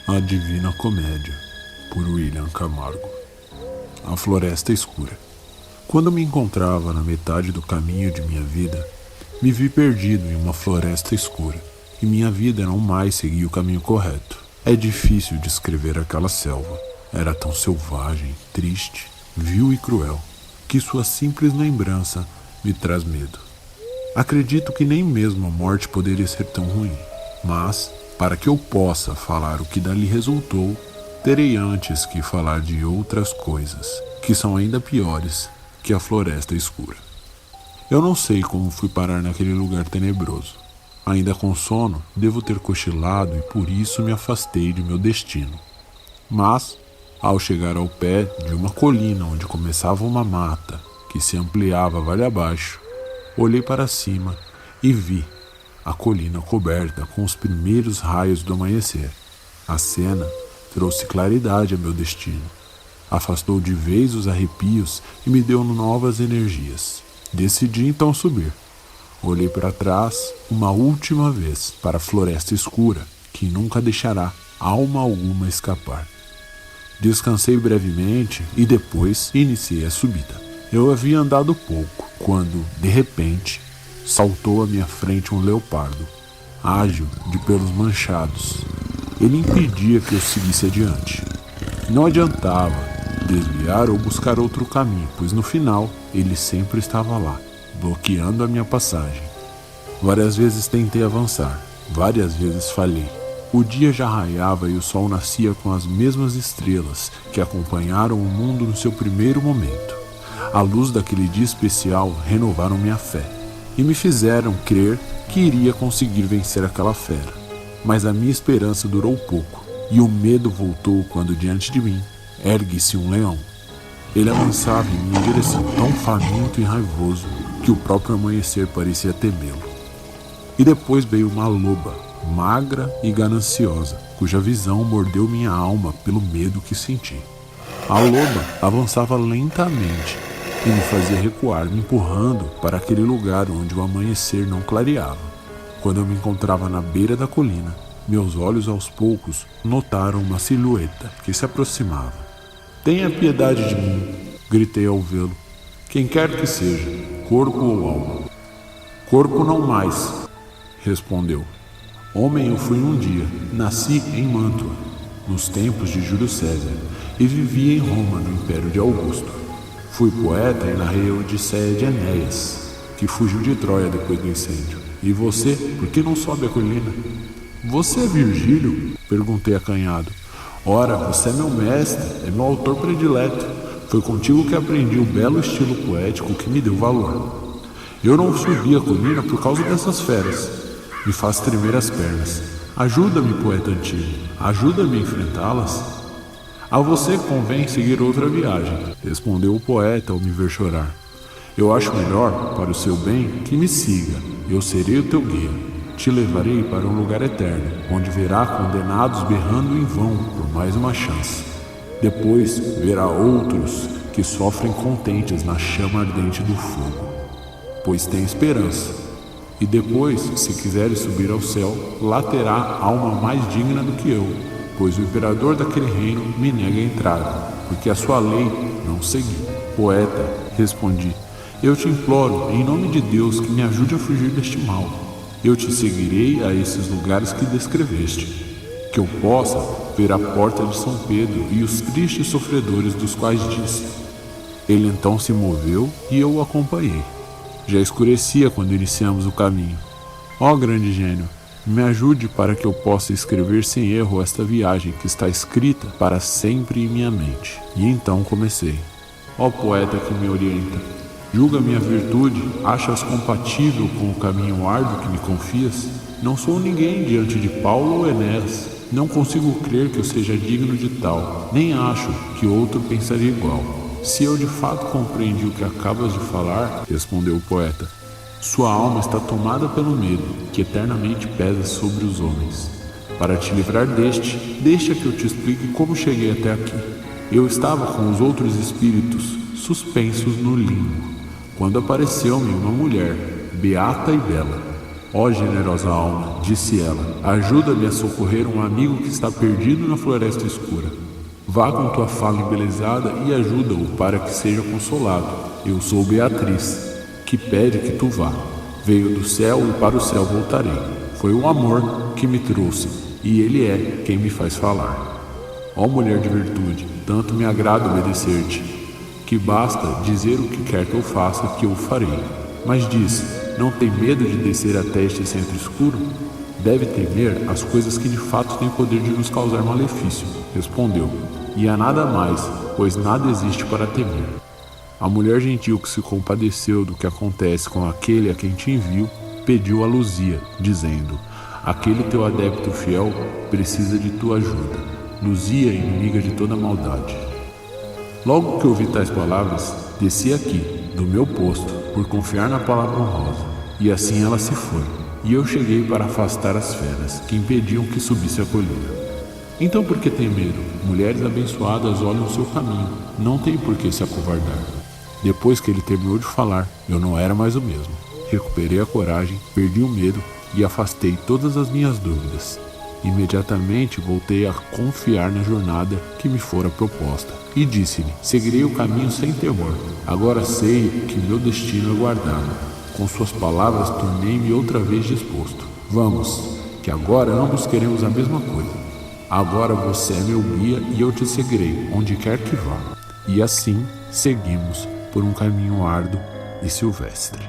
A Divina Comédia, por William Camargo. A Floresta Escura. Quando me encontrava na metade do caminho de minha vida, me vi perdido em uma floresta escura, e minha vida não mais seguia o caminho correto. É difícil descrever aquela selva. Era tão selvagem, triste, vil e cruel, que sua simples lembrança me traz medo. Acredito que nem mesmo a morte poderia ser tão ruim, mas, para que eu possa falar o que dali resultou, terei antes que falar de outras coisas, que são ainda piores que a floresta escura. Eu não sei como fui parar naquele lugar tenebroso. Ainda com sono, devo ter cochilado e por isso me afastei de meu destino. Mas, ao chegar ao pé de uma colina onde começava uma mata que se ampliava vale abaixo, olhei para cima e vi a colina coberta com os primeiros raios do amanhecer. A cena trouxe claridade a meu destino, afastou de vez os arrepios e me deu novas energias. Decidi então subir. Olhei para trás uma última vez para a floresta escura, que nunca deixará alma alguma escapar. Descansei brevemente e depois iniciei a subida. Eu havia andado pouco, quando, de repente, saltou à minha frente um leopardo, ágil, de pelos manchados. Ele impedia que eu seguisse adiante. Não adiantava desviar ou buscar outro caminho, pois no final ele sempre estava lá, bloqueando a minha passagem. Várias vezes tentei avançar, várias vezes falhei. O dia já raiava e o sol nascia com as mesmas estrelas que acompanharam o mundo no seu primeiro momento. A luz daquele dia especial renovaram minha fé e me fizeram crer que iria conseguir vencer aquela fera. Mas a minha esperança durou pouco e o medo voltou quando diante de mim ergue-se um leão. Ele avançava em minha direção tão faminto e raivoso que o próprio amanhecer parecia temê-lo. E depois veio uma loba, magra e gananciosa, cuja visão mordeu minha alma pelo medo que senti. A loba avançava lentamente e me fazia recuar, me empurrando para aquele lugar onde o amanhecer não clareava. Quando eu me encontrava na beira da colina, meus olhos aos poucos notaram uma silhueta que se aproximava. "Tenha piedade de mim", gritei ao vê-lo. "Quem quer que seja, corpo ou alma." "Corpo não mais", respondeu. "Homem eu fui um dia, nasci em Mantua, nos tempos de Júlio César, e vivi em Roma, no Império de Augusto. Fui poeta e narrei a Odisseia de Enéas, que fugiu de Troia depois do incêndio. E você, por que não sobe a colina?" "Você é Virgílio?", perguntei acanhado. "Ora, você é meu mestre, é meu autor predileto. Foi contigo que aprendi o belo estilo poético que me deu valor. Eu não subi a colina por causa dessas feras. Me faz tremer as pernas. Ajuda-me, poeta antigo, ajuda-me a enfrentá-las." "A você convém seguir outra viagem", respondeu o poeta ao me ver chorar. "Eu acho melhor, para o seu bem, que me siga. Eu serei o teu guia. Te levarei para um lugar eterno, onde verá condenados berrando em vão por mais uma chance. Depois verá outros que sofrem contentes na chama ardente do fogo, pois tem esperança. E depois, se quiseres subir ao céu, lá terá alma mais digna do que eu, pois o imperador daquele reino me nega a entrada, porque a sua lei não segui." "Poeta", respondi, "eu te imploro, em nome de Deus, que me ajude a fugir deste mal. Eu te seguirei a esses lugares que descreveste, que eu possa ver a porta de São Pedro e os tristes sofredores dos quais disse." Ele então se moveu e eu o acompanhei. Já escurecia quando iniciamos o caminho. "Ó grande gênio, me ajude para que eu possa escrever sem erro esta viagem que está escrita para sempre em minha mente." E então comecei. "Ó poeta que me orienta, julga minha virtude, achas compatível com o caminho árduo que me confias? Não sou ninguém diante de Paulo ou Enéas. Não consigo crer que eu seja digno de tal, nem acho que outro pensaria igual." "Se eu de fato compreendi o que acabas de falar", respondeu o poeta, "sua alma está tomada pelo medo, que eternamente pesa sobre os homens. Para te livrar deste, deixa que eu te explique como cheguei até aqui. Eu estava com os outros espíritos, suspensos no limbo, quando apareceu-me uma mulher, beata e bela. Ó generosa alma, disse ela, ajuda-me a socorrer um amigo que está perdido na floresta escura. Vá com tua fala embelezada e ajuda-o para que seja consolado. Eu sou Beatriz, que pede que tu vá. Veio do céu e para o céu voltarei. Foi o amor que me trouxe, e ele é quem me faz falar. Ó mulher de virtude, tanto me agrada obedecer-te, que basta dizer o que quer que eu faça, que eu farei. Mas diz, não tem medo de descer até este centro escuro? Deve temer as coisas que de fato têm poder de nos causar malefício, respondeu. E há nada mais, pois nada existe para temer. A mulher gentil que se compadeceu do que acontece com aquele a quem te envio, pediu a Luzia, dizendo, aquele teu adepto fiel precisa de tua ajuda. Luzia, inimiga de toda maldade. Logo que ouvi tais palavras, desci aqui, do meu posto, por confiar na palavra honrosa. E assim ela se foi, e eu cheguei para afastar as feras, que impediam que subisse a colina. Então por que tem medo? Mulheres abençoadas olham o seu caminho, não tem por que se acovardar. Depois que ele terminou de falar, eu não era mais o mesmo. Recuperei a coragem, perdi o medo e afastei todas as minhas dúvidas. Imediatamente voltei a confiar na jornada que me fora proposta e disse-lhe, seguirei o caminho sem temor. Agora sei que meu destino é guardado. Com suas palavras tornei-me outra vez disposto. Vamos, que agora ambos queremos a mesma coisa. Agora você é meu guia e eu te seguirei, onde quer que vá. E assim seguimos por um caminho árduo e silvestre.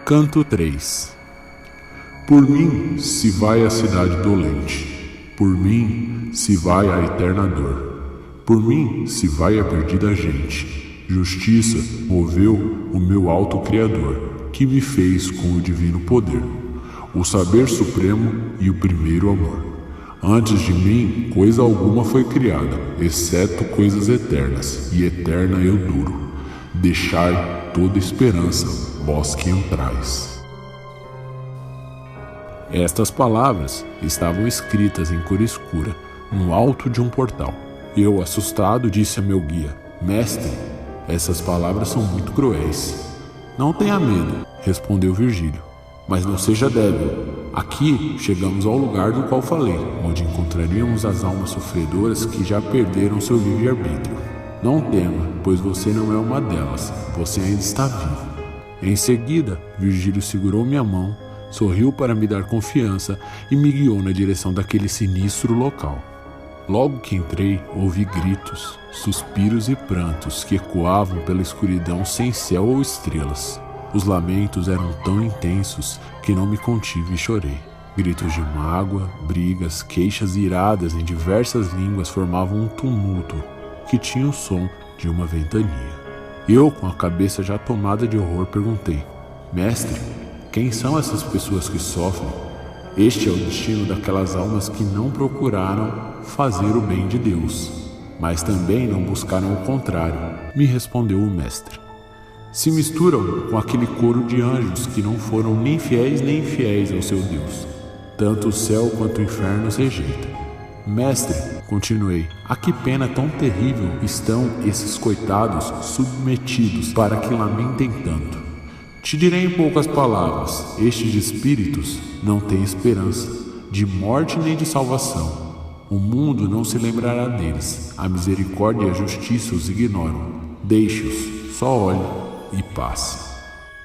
Canto 3. Por mim se vai a cidade dolente, por mim se vai a eterna dor, por mim se vai a perdida gente. Justiça moveu o meu alto Criador, que me fez com o divino poder, o saber supremo e o primeiro amor. Antes de mim, coisa alguma foi criada, exceto coisas eternas, e eterna eu duro. Deixai toda esperança, vós que entrais. Estas palavras estavam escritas em cor escura, no alto de um portal. Eu, assustado, disse a meu guia, mestre, essas palavras são muito cruéis. Não tenha medo, respondeu Virgílio, mas não seja débil. Aqui chegamos ao lugar do qual falei, onde encontraríamos as almas sofredoras que já perderam seu livre-arbítrio. Não tema, pois você não é uma delas, você ainda está vivo. Em seguida, Virgílio segurou minha mão, sorriu para me dar confiança e me guiou na direção daquele sinistro local. Logo que entrei, ouvi gritos, suspiros e prantos que ecoavam pela escuridão sem céu ou estrelas. Os lamentos eram tão intensos que não me contive e chorei. Gritos de mágoa, brigas, queixas iradas em diversas línguas formavam um tumulto que tinha o som de uma ventania. Eu, com a cabeça já tomada de horror, perguntei, mestre, quem são essas pessoas que sofrem? Este é o destino daquelas almas que não procuraram fazer o bem de Deus, mas também não buscaram o contrário, me respondeu o mestre. Se misturam com aquele coro de anjos que não foram nem fiéis nem infiéis ao seu Deus. Tanto o céu quanto o inferno os rejeita. Mestre, continuei, a que pena tão terrível estão esses coitados submetidos para que lamentem tanto. Te direi em poucas palavras, estes espíritos não têm esperança, de morte nem de salvação. O mundo não se lembrará deles, a misericórdia e a justiça os ignoram. Deixe-os, só olhe e passe.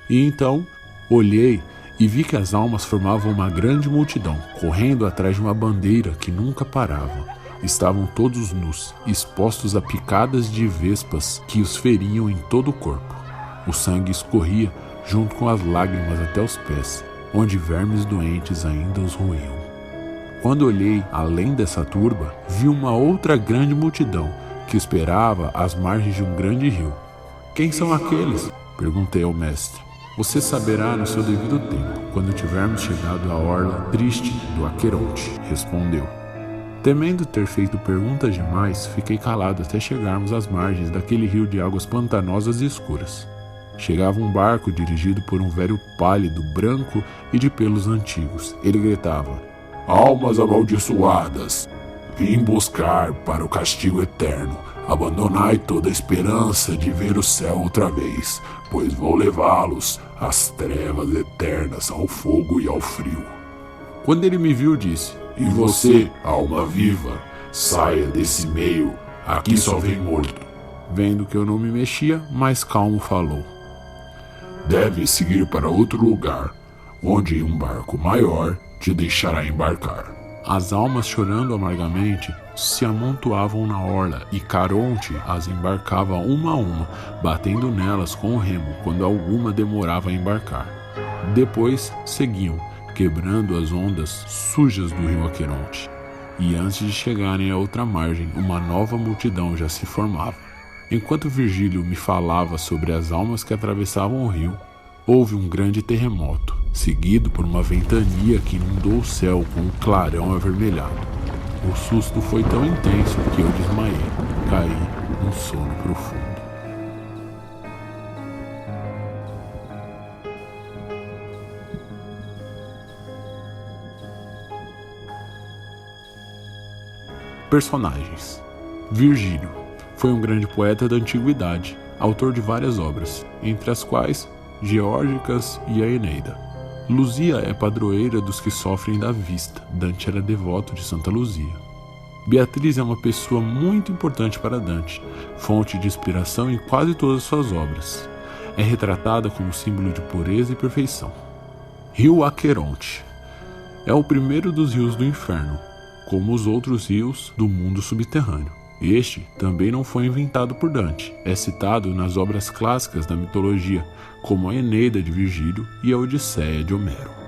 E então, olhei e vi que as almas formavam uma grande multidão, correndo atrás de uma bandeira que nunca parava. Estavam todos nus, expostos a picadas de vespas que os feriam em todo o corpo. O sangue escorria junto com as lágrimas até os pés, onde vermes doentes ainda os roíam. Quando olhei além dessa turba, vi uma outra grande multidão que esperava às margens de um grande rio. Quem são aqueles? Perguntei ao mestre. Você saberá no seu devido tempo, quando tivermos chegado à orla triste do Aqueronte, respondeu. Temendo ter feito perguntas demais, fiquei calado até chegarmos às margens daquele rio de águas pantanosas e escuras. Chegava um barco dirigido por um velho pálido, branco e de pelos antigos. Ele gritava, almas amaldiçoadas, vim buscar para o castigo eterno Abandonai toda esperança de ver o céu outra vez, pois vou levá-los às trevas eternas, ao fogo e ao frio. Quando ele me viu, disse: E você, alma viva, saia desse meio, aqui só vem morto. Vendo que eu não me mexia, mais calmo falou: Deve seguir para outro lugar, onde um barco maior te deixará embarcar. As almas, chorando amargamente, se amontoavam na orla e Caronte as embarcava uma a uma, batendo nelas com o remo quando alguma demorava a embarcar. Depois seguiam, quebrando as ondas sujas do rio Aqueronte. E antes de chegarem à outra margem, uma nova multidão já se formava. Enquanto Virgílio me falava sobre as almas que atravessavam o rio, houve um grande terremoto, seguido por uma ventania que inundou o céu com um clarão avermelhado. O susto foi tão intenso que eu desmaiei, caí num sono profundo. Personagens. Virgílio foi um grande poeta da antiguidade, autor de várias obras, entre as quais Geórgicas e a Eneida. Luzia é padroeira dos que sofrem da vista. Dante era devoto de Santa Luzia. Beatriz é uma pessoa muito importante para Dante, fonte de inspiração em quase todas suas obras. É retratada como símbolo de pureza e perfeição. Rio Aqueronte é o primeiro dos rios do inferno, como os outros rios do mundo subterrâneo. Este também não foi inventado por Dante, é citado nas obras clássicas da mitologia, como a Eneida de Virgílio e a Odisseia de Homero.